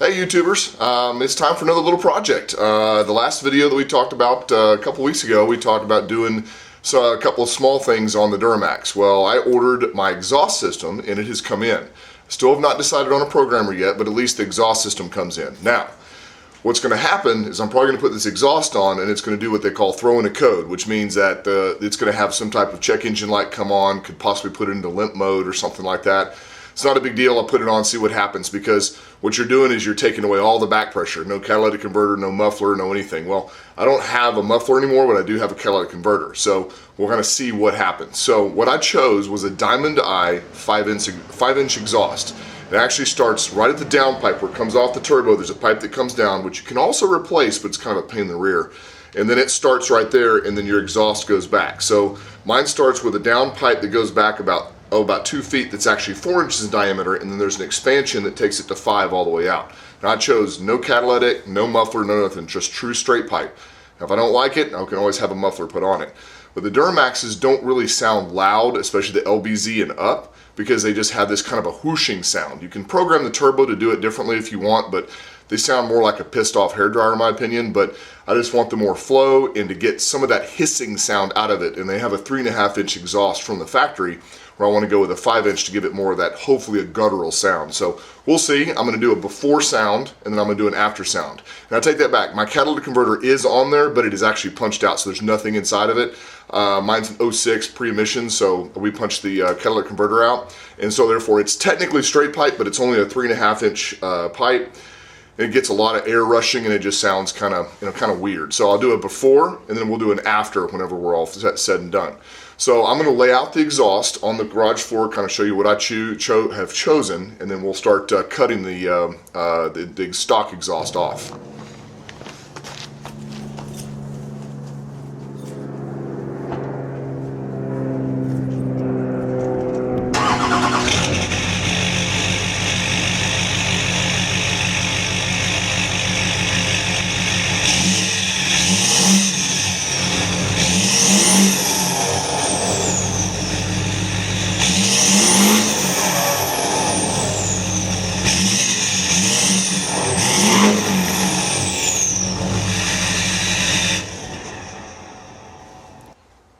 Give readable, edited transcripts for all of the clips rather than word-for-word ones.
Hey YouTubers, it's time for another little project. The last video that we talked about a couple weeks ago, we talked about doing a couple of small things on the Duramax. Well, I ordered my exhaust system and it has come in. Still have not decided on a programmer yet, but at least the exhaust system comes in. Now, what's going to happen is I'm probably going to put this exhaust on and it's going to do what they call throw in a code, which means that it's going to have some type of check engine light come on, could possibly put it into limp mode or something like that. It's not a big deal. I'll put it on, see what happens, because what you're doing is you're taking away all the back pressure. No catalytic converter, no muffler, no anything. Well, I don't have a muffler anymore, but I do have a catalytic converter. So we're going to see what happens. So what I chose was a Diamond Eye 5-inch exhaust. It actually starts right at the downpipe where it comes off the turbo. There's a pipe that comes down, which you can also replace, but it's kind of a pain in the rear. And then it starts right there, and then your exhaust goes back. So mine starts with a downpipe that goes back about 2 feet, that's actually 4 inches in diameter, and then there's an expansion that takes it to 5 all the way out. Now I chose no catalytic, no muffler, no nothing, just true straight pipe. Now if I don't like it, I can always have a muffler put on it. But the Duramaxes don't really sound loud, especially the LBZ and up, because they just have this kind of a whooshing sound. You can program the turbo to do it differently if you want, but they sound more like a pissed off hairdryer in my opinion. But I just want the more flow and to get some of that hissing sound out of it. And they have a 3.5-inch exhaust from the factory, where I want to go with a 5-inch to give it more of that, hopefully a guttural sound. So we'll see. I'm going to do a before sound and then I'm going to do an after sound. And I take that back. My catalytic converter is on there, but it is actually punched out, so there's nothing inside of it. Mine's an 06 pre-emission, so we punched the catalytic converter out. And so therefore it's technically straight pipe, but it's only a 3.5-inch pipe. And it gets a lot of air rushing and it just sounds kind of weird. So I'll do a before and then we'll do an after whenever we're all said and done. So I'm going to lay out the exhaust on the garage floor, kind of show you what I have chosen, and then we'll start cutting the stock exhaust off.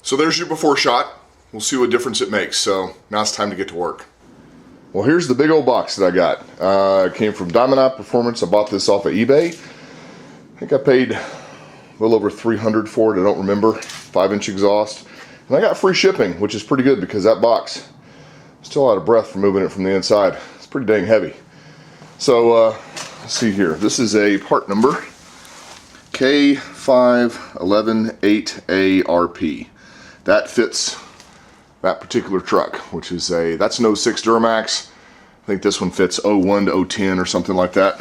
So there's your before shot. We'll see what difference it makes. So now it's time to get to work. Well, here's the big old box that I got. It came from Diamond Eye Performance. I bought this off of eBay. I think I paid a little over $300 for it. I don't remember. 5-inch exhaust. And I got free shipping, which is pretty good because that box, I'm still out of breath from moving it from the inside. It's pretty dang heavy. So let's see here. This is a part number K5118ARP. That fits that particular truck, which is that's an 06 Duramax. I think this one fits 01 to 010 or something like that.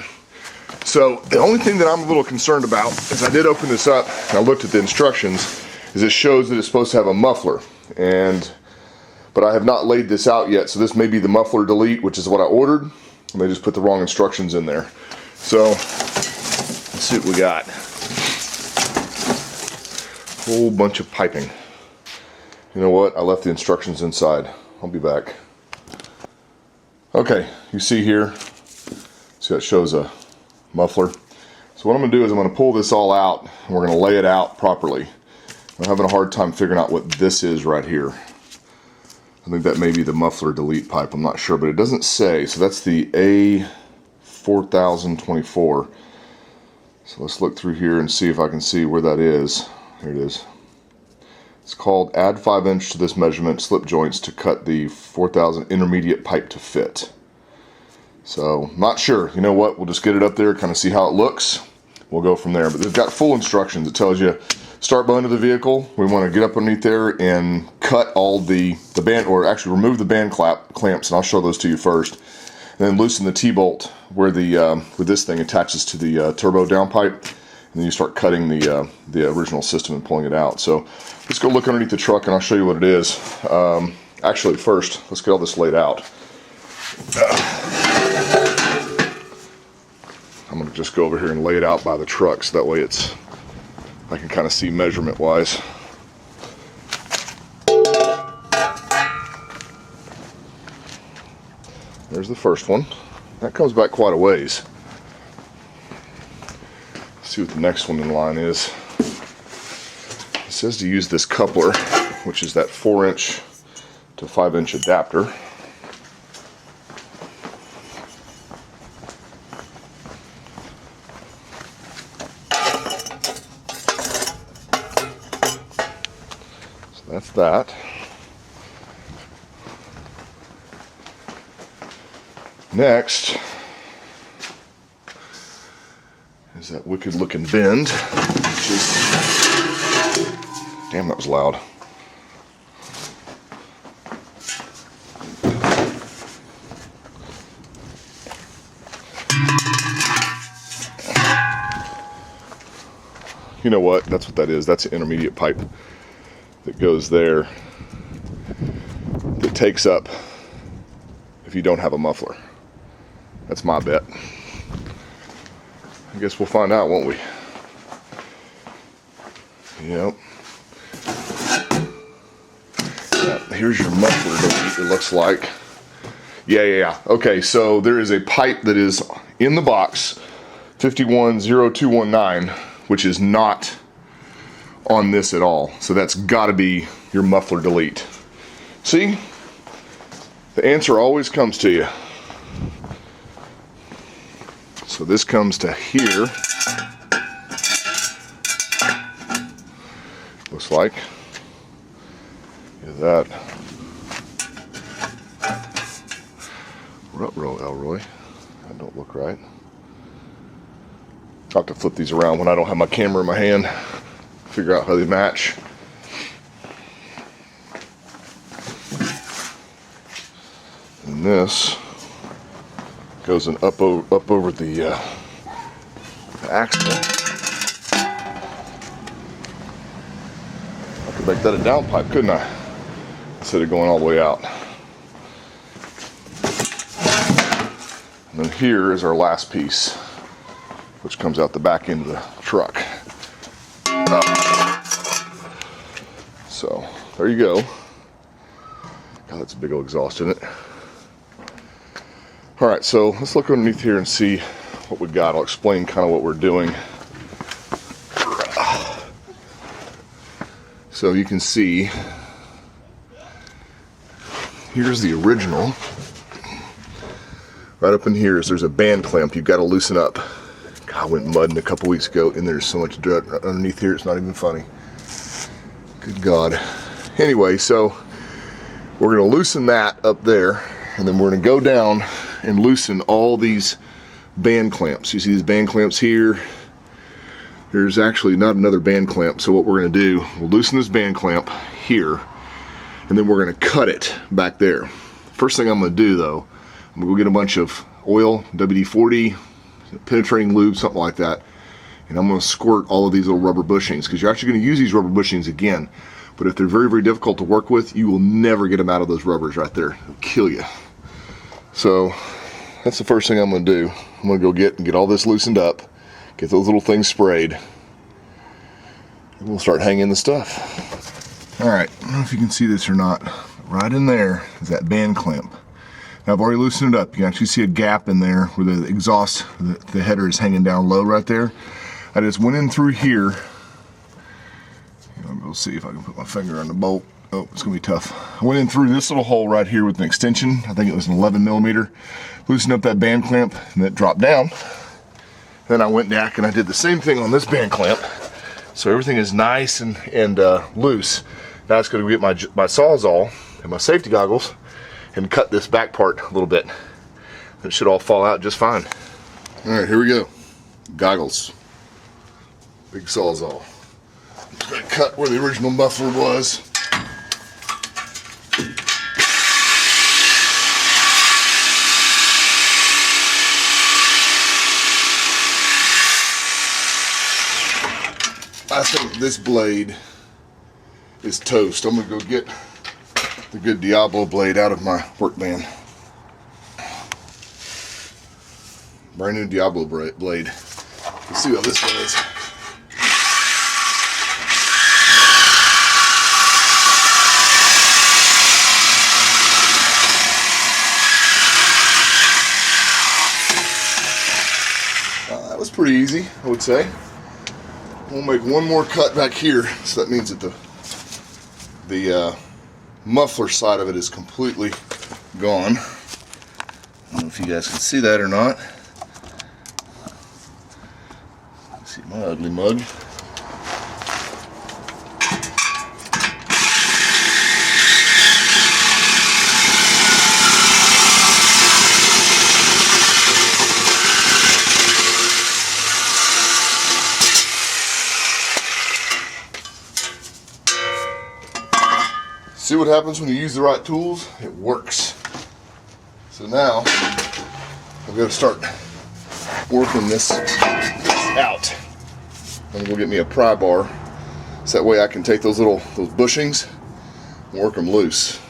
So the only thing that I'm a little concerned about is I did open this up and I looked at the instructions, is it shows that it's supposed to have a muffler, but I have not laid this out yet, so this may be the Muffler Delete, which is what I ordered, and they just put the wrong instructions in there. So let's see what we got. Whole bunch of piping. You know what? I left the instructions inside. I'll be back. Okay, you see here, see that shows a muffler. So what I'm going to do is I'm going to pull this all out and we're going to lay it out properly. I'm having a hard time figuring out what this is right here. I think that may be the Muffler Delete pipe. I'm not sure, but it doesn't say. So that's the A4024. So let's look through here and see if I can see where that is. Here it is. It's called add 5-inch to this measurement slip joints to cut the 4000 intermediate pipe to fit. So not sure. You know what? We'll just get it up there, kind of see how it looks. We'll go from there. But they've got full instructions. It tells you start button of the vehicle. We want to get up underneath there and cut all the band, or actually remove the band clamps, and I'll show those to you first. And then loosen the T-bolt where where this thing attaches to the turbo downpipe. And then you start cutting the original system and pulling it out. So let's go look underneath the truck and I'll show you what it is. Actually, first, let's get all this laid out. I'm going to just go over here and lay it out by the truck so that way I can kind of see measurement wise. There's the first one. That comes back quite a ways. see what the next one in line is. It says to use this coupler, which is that 4-inch to 5-inch adapter. So that's that. Next is that wicked looking bend, which is, damn, that was loud. You know what? That's what that is. That's an intermediate pipe that goes there that takes up if you don't have a muffler. That's my bet. I guess we'll find out, won't we? Yep. Here's your muffler delete, it looks like. Yeah. Okay, so there is a pipe that is in the box, 510219, which is not on this at all. So that's got to be your muffler delete. See? The answer always comes to you. So this comes to here. Looks like. Look at that. Ruh-roh, Elroy. That don't look right. I'll have to flip these around when I don't have my camera in my hand. Figure out how they match. And this goes up over the axle. I could make that a downpipe, couldn't I? Instead of going all the way out. And then here is our last piece, which comes out the back end of the truck. So there you go. God, that's a big old exhaust, isn't it? All right, so let's look underneath here and see what we got. I'll explain kind of what we're doing. So you can see, here's the original. Right up in here is there's a band clamp you've got to loosen up. God, I went mudding a couple weeks ago and there's so much dirt underneath here, it's not even funny. Good God. Anyway, so we're going to loosen that up there, and then we're going to go down and loosen all these band clamps. You see these band clamps here? There's actually not another band clamp, so what we're going to do, we'll loosen this band clamp here, and then we're going to cut it back there. First thing I'm going to do, though, I'm going to go get a bunch of oil, WD-40, penetrating lube, something like that, and I'm going to squirt all of these little rubber bushings, because you're actually going to use these rubber bushings again. But if they're very, very difficult to work with, you will never get them out of those rubbers right there. It'll kill you. So that's the first thing I'm going to do. I'm going to go get all this loosened up, get those little things sprayed, and we'll start hanging the stuff. All right, I don't know if you can see this or not. Right in there is that band clamp. Now I've already loosened it up. You can actually see a gap in there where the exhaust, the header is hanging down low right there. I just went in through here. We'll see if I can put my finger on the bolt. Oh, it's gonna be tough. I went in through this little hole right here with an extension. I think it was an 11 millimeter. Loosened up that band clamp and it dropped down. Then I went back and I did the same thing on this band clamp. So everything is nice and loose. Now it's gonna get my Sawzall and my safety goggles and cut this back part a little bit. It should all fall out just fine. All right, here we go. Goggles. Big Sawzall. I'm just gonna cut where the original muffler was. I think this blade is toast. I'm gonna go get the good Diablo blade out of my work van. Brand new Diablo blade. Let's see how this does. That was pretty easy, I would say. We'll make one more cut back here, so that means that the muffler side of it is completely gone. I don't know if you guys can see that or not. Let's see my ugly mug. See what happens when you use the right tools? It works. So now I've got to start working this out. I'm gonna go get me a pry bar, so that way I can take those bushings and work them loose.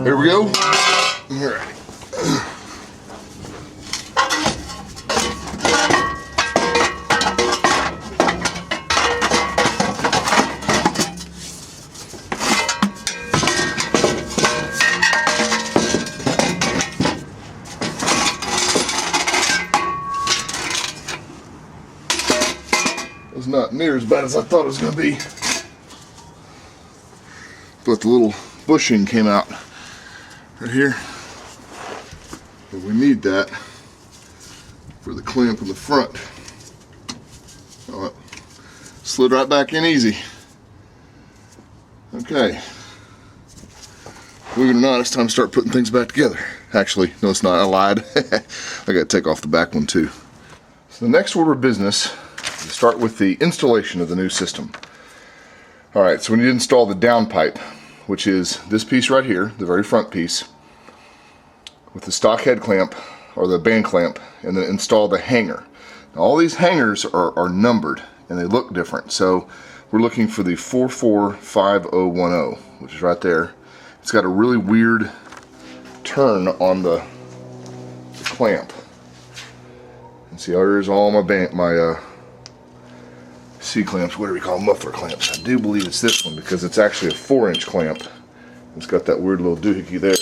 Here we go. All right. It was not near as bad as I thought it was going to be. But the little bushing came out right here. And we need that for the clamp in the front. Oh, it slid right back in easy. Okay. Believe it or not, it's time to start putting things back together. Actually, no it's not, I lied. I gotta take off the back one too. So the next order of business, we start with the installation of the new system. Alright, so we need to install the downpipe, which is this piece right here, the very front piece, with the stock head clamp, or the band clamp, and then install the hanger. Now, all these hangers are numbered, and they look different, so we're looking for the 445010, which is right there. It's got a really weird turn on the clamp. And see, here's all my C-clamps, whatever you call them, muffler clamps. I do believe it's this one because it's actually a 4-inch clamp. It's got that weird little doohickey there.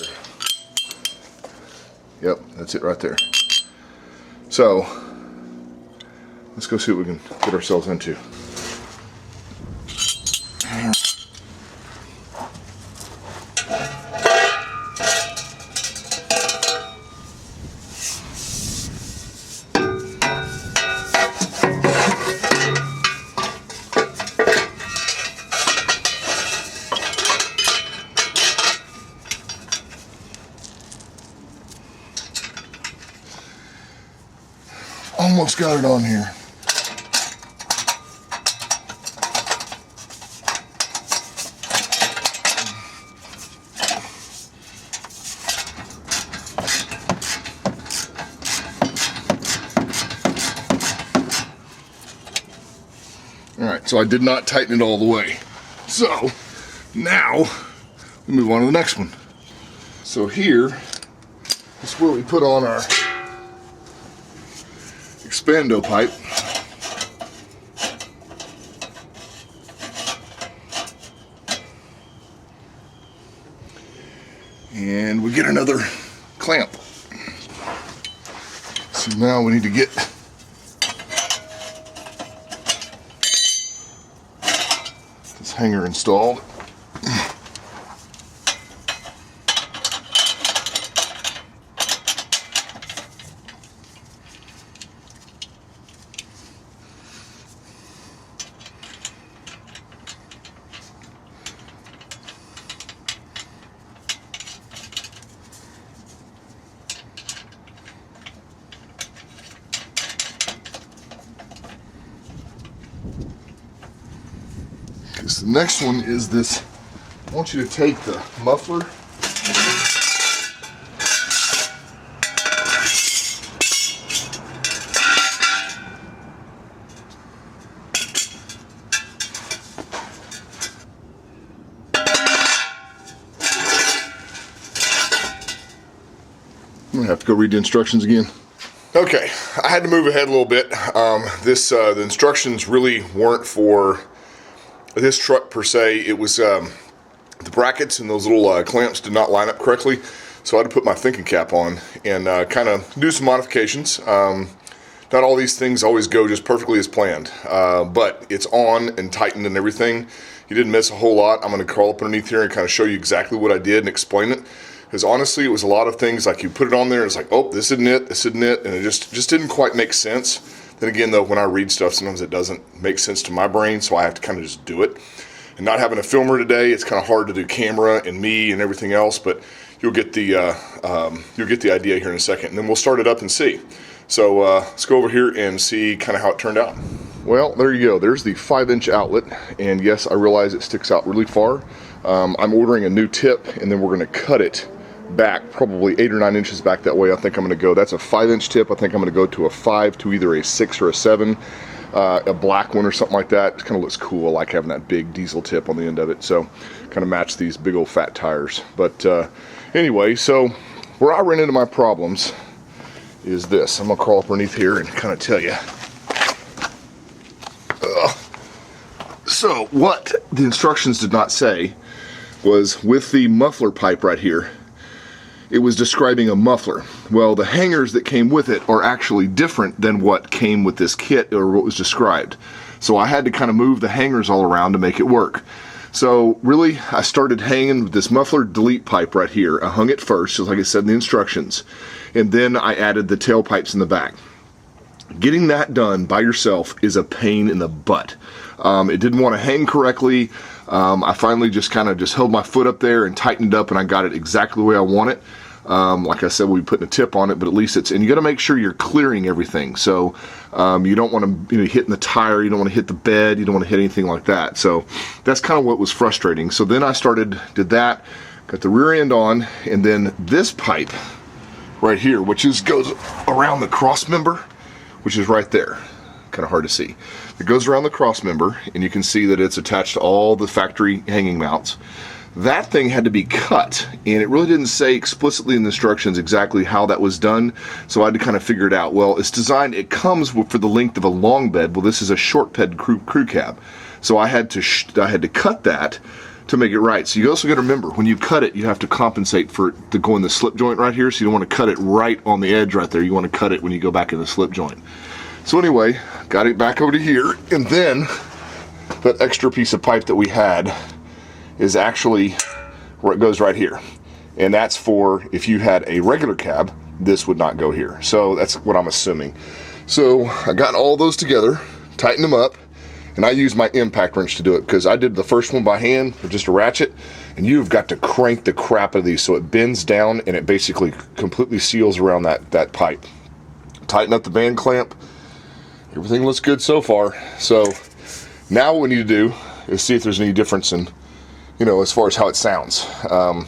Yep, that's it right there. So, let's go see what we can get ourselves into. Almost got it on here. Alright, so I did not tighten it all the way. So, now, we move on to the next one. So here is where we put on our expando pipe. And we get another clamp. So now we need to get this hanger installed. The next one is this. I want you to take the muffler I'm gonna have to go read the instructions again. Okay, I had to move ahead a little bit. The instructions really weren't for this truck per se. It was the brackets and those little clamps did not line up correctly, so I had to put my thinking cap on and kind of do some modifications. Not all these things always go just perfectly as planned, but it's on and tightened and everything. You didn't miss a whole lot. I'm going to crawl up underneath here and kind of show you exactly what I did and explain it. Because honestly, it was a lot of things like you put it on there, it's like, oh, this isn't it, and it just didn't quite make sense. Then again, though, when I read stuff, sometimes it doesn't make sense to my brain, so I have to kind of just do it. And not having a filmer today, it's kind of hard to do camera and me and everything else, but you'll get the idea here in a second, and then we'll start it up and see. So let's go over here and see kind of how it turned out. Well, there you go. There's the 5-inch outlet, and yes, I realize it sticks out really far. I'm ordering a new tip, and then we're going to cut it back probably 8 or 9 inches back that way. I think I'm going to go, that's a 5-inch tip. I think I'm going to go to a 5 to either a 6 or a 7, a black one or something like that. It kind of looks cool. I like having that big diesel tip on the end of it, so kind of match these big old fat tires. But anyway, so where I ran into my problems is this. I'm going to crawl up underneath here and kind of tell you. So what the instructions did not say was with the muffler pipe right here, it was describing a muffler. Well, the hangers that came with it are actually different than what came with this kit or what was described. So I had to kind of move the hangers all around to make it work. So really, I started hanging with this muffler delete pipe right here. I hung it first, just like I said in the instructions. And then I added the tailpipes in the back. Getting that done by yourself is a pain in the butt. It didn't want to hang correctly. I finally just kind of held my foot up there and tightened it up, and I got it exactly the way I want it. Like I said, we'll be putting a tip on it, but at least and you got to make sure you're clearing everything. So you don't want to hitting the tire, you don't want to hit the bed, you don't want to hit anything like that. So that's kind of what was frustrating. So then I did that, got the rear end on, and then this pipe right here, which goes around the cross member, which is right there. Kind of hard to see. It goes around the cross member, and you can see that it's attached to all the factory hanging mounts. That thing had to be cut, and it really didn't say explicitly in the instructions exactly how that was done, so I had to kind of figure it out. Well, it's designed, it comes for the length of a long bed. Well, this is a short bed crew cab, so I had to cut that to make it right. So you also got to remember, when you cut it, you have to compensate for it to go in the slip joint right here, so you don't want to cut it right on the edge right there. You want to cut it when you go back in the slip joint. So anyway, got it back over to here, and then that extra piece of pipe that we had is actually where it goes right here. And that's for if you had a regular cab, this would not go here. So that's what I'm assuming. So I got all those together, tightened them up, and I used my impact wrench to do it because I did the first one by hand with just a ratchet, and you've got to crank the crap out of these so it bends down and it basically completely seals around that pipe. Tighten up the band clamp. Everything looks good so far. So now what we need to do is see if there's any difference in, as far as how it sounds. I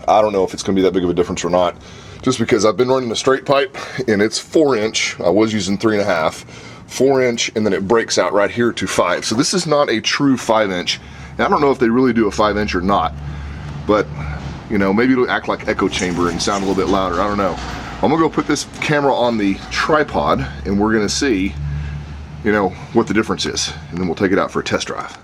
don't know if it's going to be that big of a difference or not, just because I've been running a straight pipe and it's 4-inch. I was using 3.5, 4-inch, and then it breaks out right here to 5. So this is not a true 5-inch. And I don't know if they really do a 5-inch or not, but maybe it'll act like echo chamber and sound a little bit louder. I don't know. I'm gonna go put this camera on the tripod, and we're gonna see, what the difference is, and then we'll take it out for a test drive.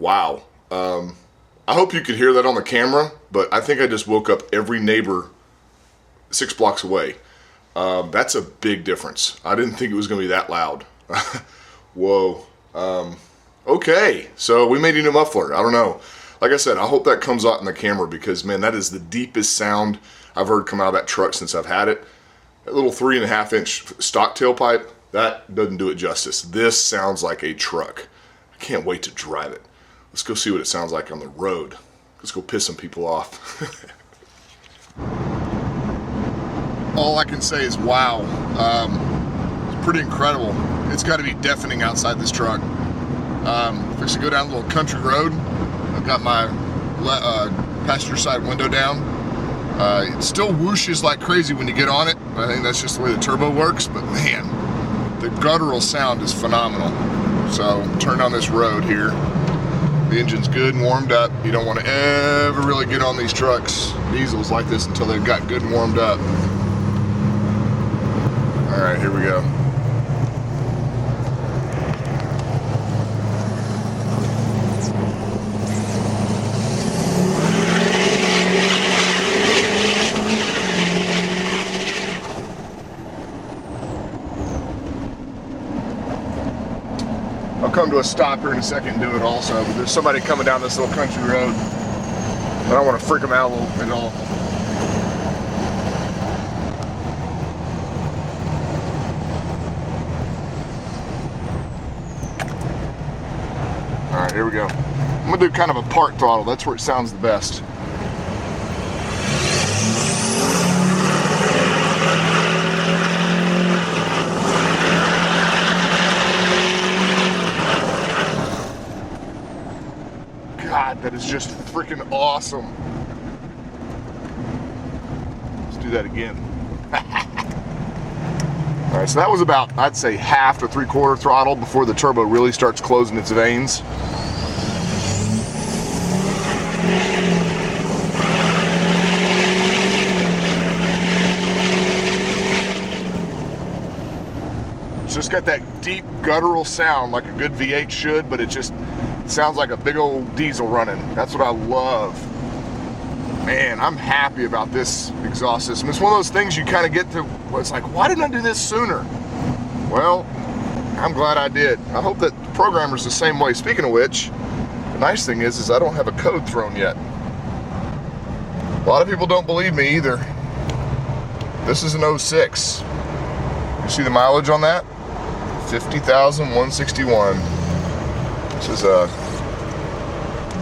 Wow. I hope you could hear that on the camera, but I think I just woke up every neighbor 6 blocks away. That's a big difference. I didn't think it was going to be that loud. Whoa. Okay, so we made a new muffler. I don't know. Like I said, I hope that comes out in the camera because, man, that is the deepest sound I've heard come out of that truck since I've had it. That little 3.5-inch stock tailpipe, that doesn't do it justice. This sounds like a truck. I can't wait to drive it. Let's go see what it sounds like on the road. Let's go piss some people off. All I can say is wow. It's pretty incredible. It's got to be deafening outside this truck. If I should go down a little country road, I've got my passenger side window down. It still whooshes like crazy when you get on it. I think that's just the way the turbo works, but man, the guttural sound is phenomenal. So turn on this road here. The engine's good and warmed up. You don't want to ever really get on these trucks, diesels like this, until they've got good and warmed up. All right, here we go. I'll come to a stop here in a second and do it also, but there's somebody coming down this little country road. I don't want to freak them out a little bit at all. All right, here we go. I'm gonna do kind of a part throttle. That's where it sounds the best. God, that is just freaking awesome. Let's do that again. All right, so that was about, I'd say, half to 3/4 throttle before the turbo really starts closing its veins. It's just got that deep guttural sound like a good V8 should, but it just sounds like a big old diesel running. That's what I love. Man, I'm happy about this exhaust system. It's one of those things you kind of get to, well, it's like, why didn't I do this sooner? Well, I'm glad I did. I hope that the programmer's the same way. Speaking of which, the nice thing is I don't have a code thrown yet. A lot of people don't believe me either. This is an 06. You see the mileage on that? 50,161. This is a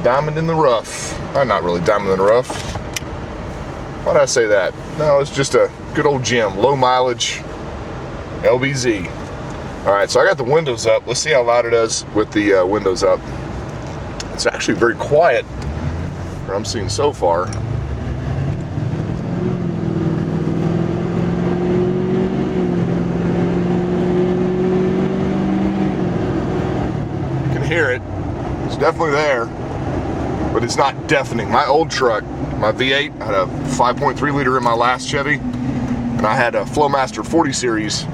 diamond in the rough. Not really diamond in the rough. Why did I say that? No, it's just a good old gem. Low mileage LBZ. Alright, so I got the windows up. Let's see how loud it is with the windows up. It's actually very quiet, what I'm seeing so far. You can hear it. It's definitely there, but it's not deafening. My old truck, my V8, I had a 5.3 liter in my last Chevy, and I had a Flowmaster 40 series,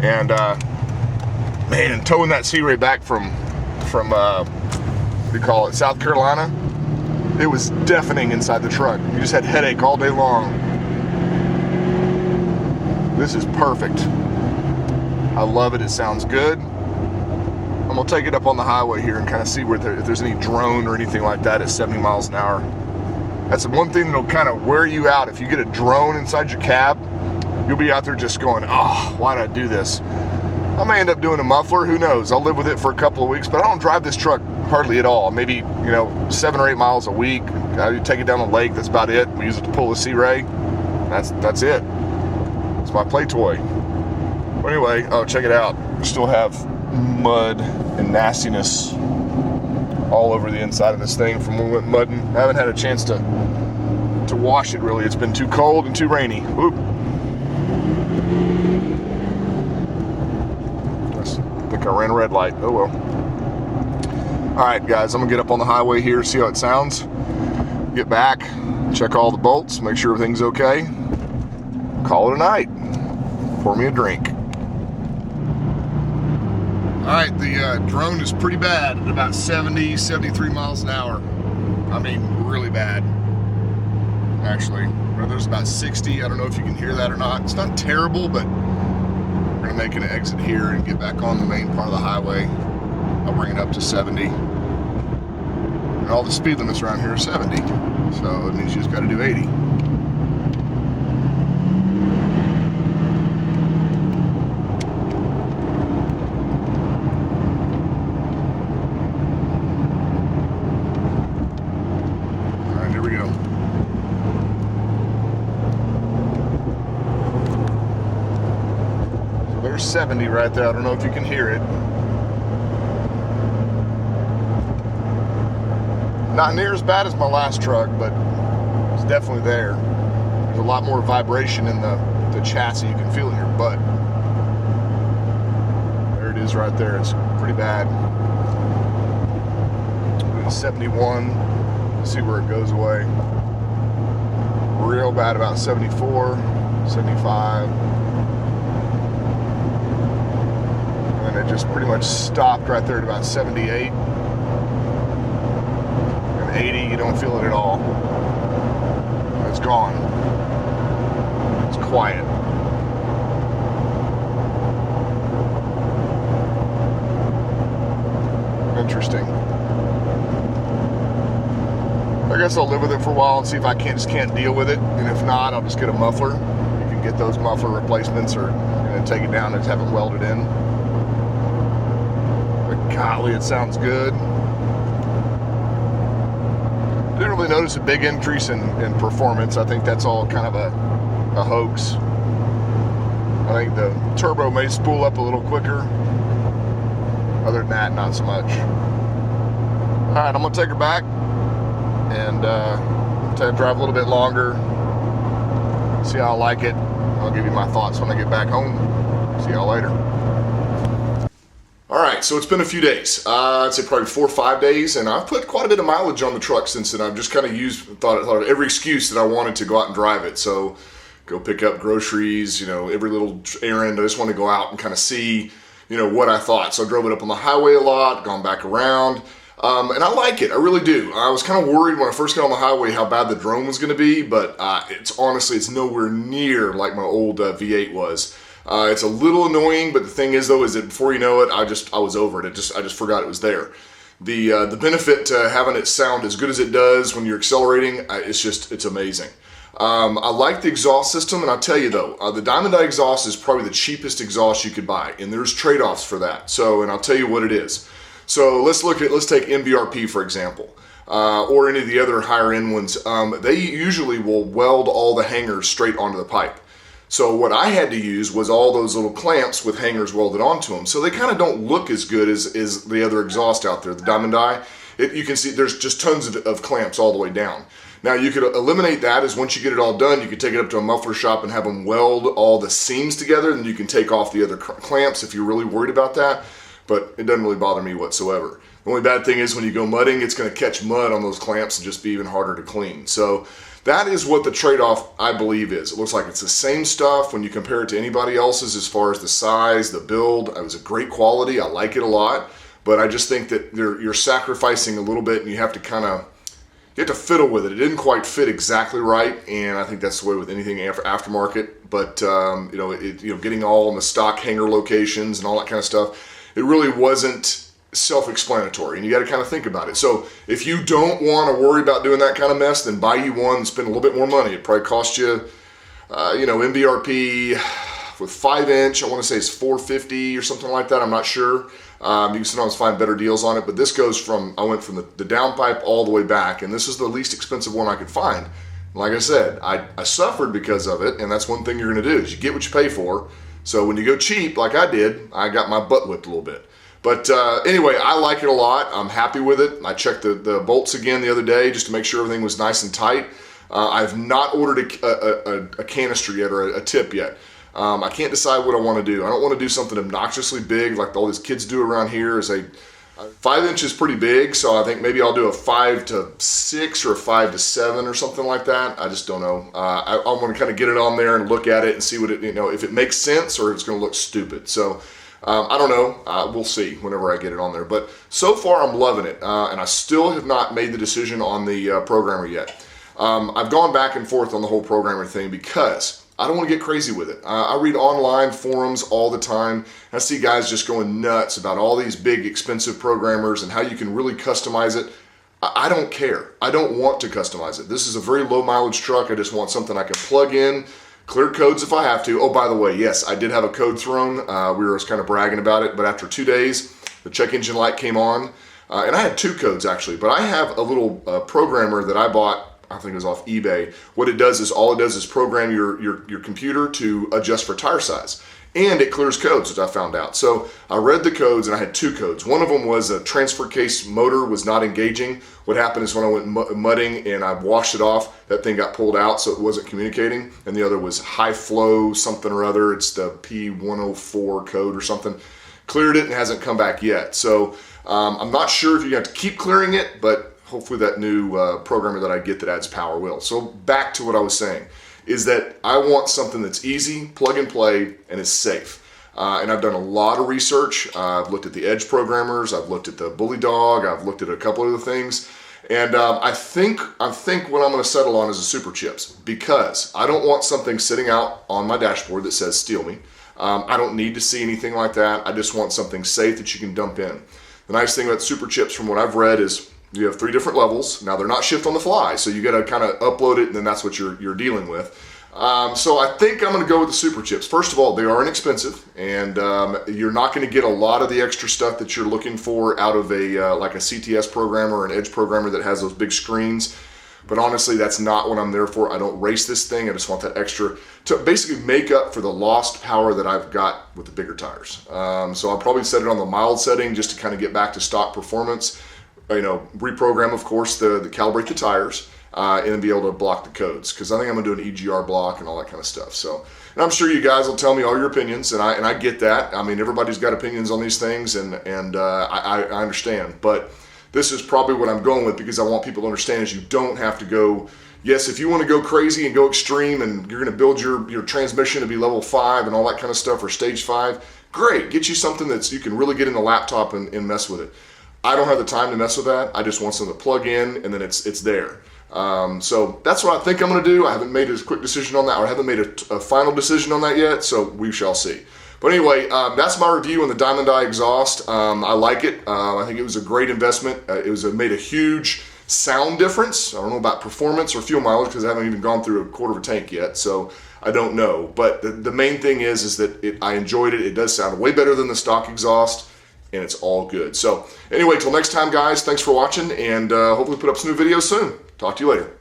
and man, towing that Sea Ray back from what do you call it, South Carolina, it was deafening inside the truck. You just had headache all day long. This is perfect. I love it. It sounds good. I'm gonna take it up on the highway here and kind of see where if there's any drone or anything like that at 70 miles an hour. That's the one thing that'll kind of wear you out. If you get a drone inside your cab, you'll be out there just going, oh, why did I do this? I may end up doing a muffler, who knows? I'll live with it for a couple of weeks, but I don't drive this truck hardly at all. Maybe, 7 or 8 miles a week. I take it down the lake, that's about it. We use it to pull the Sea Ray. That's it. It's my play toy. But anyway, oh, check it out. We still have mud and nastiness all over the inside of this thing from when we went mudding. I haven't had a chance to wash it really. It's been too cold and too rainy. Oop. I think I ran a red light. Oh well. Alright guys, I'm gonna get up on the highway here, see how it sounds. Get back, check all the bolts, make sure everything's okay. Call it a night. Pour me a drink. Alright, the drone is pretty bad at about 70, 73 miles an hour. I mean, really bad, actually. There's about 60. I don't know if you can hear that or not. It's not terrible, but we're gonna make an exit here and get back on the main part of the highway. I'll bring it up to 70. And all the speed limits around here are 70. So it means you just gotta do 80. All right, here we go. So there's 70 right there. I don't know if you can hear it. Not near as bad as my last truck, but it's definitely there. There's a lot more vibration in the chassis. You can feel it in your butt. There it is right there. It's pretty bad. 71. See where it goes away. Real bad about 74, 75. And then it just pretty much stopped right there at about 78. 80, you don't feel it at all. It's gone. It's quiet. Interesting. I guess I'll live with it for a while and see if I can't deal with it, and if not, I'll just get a muffler. You can get those muffler replacements, or take it down and just have it welded in. But golly, it sounds good. I didn't really notice a big increase in performance. I think that's all kind of a hoax. I think the turbo may spool up a little quicker. Other than that, not so much. Alright, I'm going to take her back and drive a little bit longer. See how I like it. I'll give you my thoughts when I get back home. See y'all later. Alright, so it's been a few days. I'd say probably 4 or 5 days, and I've put quite a bit of mileage on the truck since then. I've just kind of thought of every excuse that I wanted to go out and drive it. So, go pick up groceries, every little errand. I just want to go out and kind of see, what I thought. So I drove it up on the highway a lot, gone back around, and I like it. I really do. I was kind of worried when I first got on the highway how bad the drone was going to be, but it's nowhere near like my old V8 was. It's a little annoying, but the thing is though, is that before you know it, I was over it. I just forgot it was there. The benefit to having it sound as good as it does when you're accelerating, it's amazing. I like the exhaust system, and I'll tell you though, the Diamond Eye exhaust is probably the cheapest exhaust you could buy, and there's trade-offs for that. So, and I'll tell you what it is. So let's take MBRP for example, or any of the other higher end ones. They usually will weld all the hangers straight onto the pipe. So what I had to use was all those little clamps with hangers welded onto them. So they kind of don't look as good as the other exhaust out there, the Diamond Eye. You can see there's just tons of clamps all the way down. Now you could eliminate that, as once you get it all done, you could take it up to a muffler shop and have them weld all the seams together, and you can take off the other clamps if you're really worried about that. But it doesn't really bother me whatsoever. The only bad thing is when you go mudding, it's going to catch mud on those clamps and just be even harder to clean. So that is what the trade-off, I believe, is. It looks like it's the same stuff when you compare it to anybody else's as far as the size, the build. It was a great quality. I like it a lot. But I just think that you're sacrificing a little bit, and you have to fiddle with it. It didn't quite fit exactly right, and I think that's the way with anything aftermarket. But getting all in the stock hanger locations and all that kind of stuff, it really wasn't self-explanatory, and you got to kind of think about it. So if you don't want to worry about doing that kind of mess, then buy you one and spend a little bit more money. It probably cost you, MBRP with 5-inch, I want to say it's $450 or something like that. I'm not sure. You can sometimes find better deals on it, but this goes I went from the downpipe all the way back, and this is the least expensive one I could find. Like I said, I suffered because of it, and that's one thing you're going to do is you get what you pay for. So when you go cheap, like I did, I got my butt whipped a little bit. But anyway, I like it a lot. I'm happy with it. I checked the bolts again the other day just to make sure everything was nice and tight. I've not ordered a canister yet, or a tip yet. I can't decide what I want to do. I don't want to do something obnoxiously big like all these kids do around here. 5-inch is pretty big, so I think maybe I'll do a 5 to 6 or a 5 to 7 or something like that. I just don't know. I want to kind of get it on there and look at it and see what if it makes sense or if it's going to look stupid. So I don't know. We'll see whenever I get it on there. But so far, I'm loving it, and I still have not made the decision on the programmer yet. I've gone back and forth on the whole programmer thing because I don't want to get crazy with it. I read online forums all the time. I see guys just going nuts about all these big expensive programmers and how you can really customize it. I don't care. I don't want to customize it. This is a very low mileage truck. I just want something I can plug in, clear codes if I have to. Oh, by the way, yes, I did have a code thrown. We were kind of bragging about it, but after 2 days, the check engine light came on. And I had 2 codes actually, but I have a little programmer that I bought, I think it was off eBay. What it does is program your computer to adjust for tire size. And it clears codes, as I found out. So I read the codes and I had 2 codes. One of them was a transfer case motor was not engaging. What happened is when I went mudding and I washed it off, that thing got pulled out so it wasn't communicating. And the other was high flow something or other. It's the P104 code or something. Cleared it and hasn't come back yet. So I'm not sure if you have to keep clearing it, but hopefully that new programmer that I get that adds power will. So back to what I was saying, is that I want something that's easy, plug and play, and is safe. And I've done a lot of research. I've looked at the Edge programmers, I've looked at the Bully Dog, I've looked at a couple of other things. And I think what I'm gonna settle on is the Super Chips, because I don't want something sitting out on my dashboard that says steal me. I don't need to see anything like that. I just want something safe that you can dump in. The nice thing about Super Chips from what I've read is you have 3 different levels. Now they're not shipped on the fly, so you got to kind of upload it, and then that's what you're dealing with. So I think I'm going to go with the Super Chips. First of all, they are inexpensive, and you're not going to get a lot of the extra stuff that you're looking for out of a like a CTS programmer or an Edge programmer that has those big screens. But honestly, that's not what I'm there for. I don't race this thing. I just want that extra to basically make up for the lost power that I've got with the bigger tires. So I'll probably set it on the mild setting just to kind of get back to stock performance. Reprogram, of course, the calibrate the tires, and then be able to block the codes, because I think I'm gonna do an EGR block and all that kind of stuff. So, and I'm sure you guys will tell me all your opinions, and I get that. I mean, everybody's got opinions on these things, and I understand. But this is probably what I'm going with, because I want people to understand is you don't have to go. Yes, if you want to go crazy and go extreme, and you're going to build your transmission to be level 5 and all that kind of stuff, or stage 5, great. Get you something that's you can really get in the laptop and mess with it. I don't have the time to mess with that. I just want something to plug in, and then it's there. So that's what I think I'm going to do. I haven't made a quick decision on that, or I haven't made a final decision on that yet, so we shall see. But anyway, that's my review on the Diamond Eye exhaust. I like it. I think it was a great investment. It made a huge sound difference. I don't know about performance or fuel mileage, because I haven't even gone through a quarter of a tank yet, so I don't know. But the main thing is that I enjoyed it. It does sound way better than the stock exhaust, and it's all good. So anyway, till next time, guys, thanks for watching, and hopefully put up some new videos soon. Talk to you later.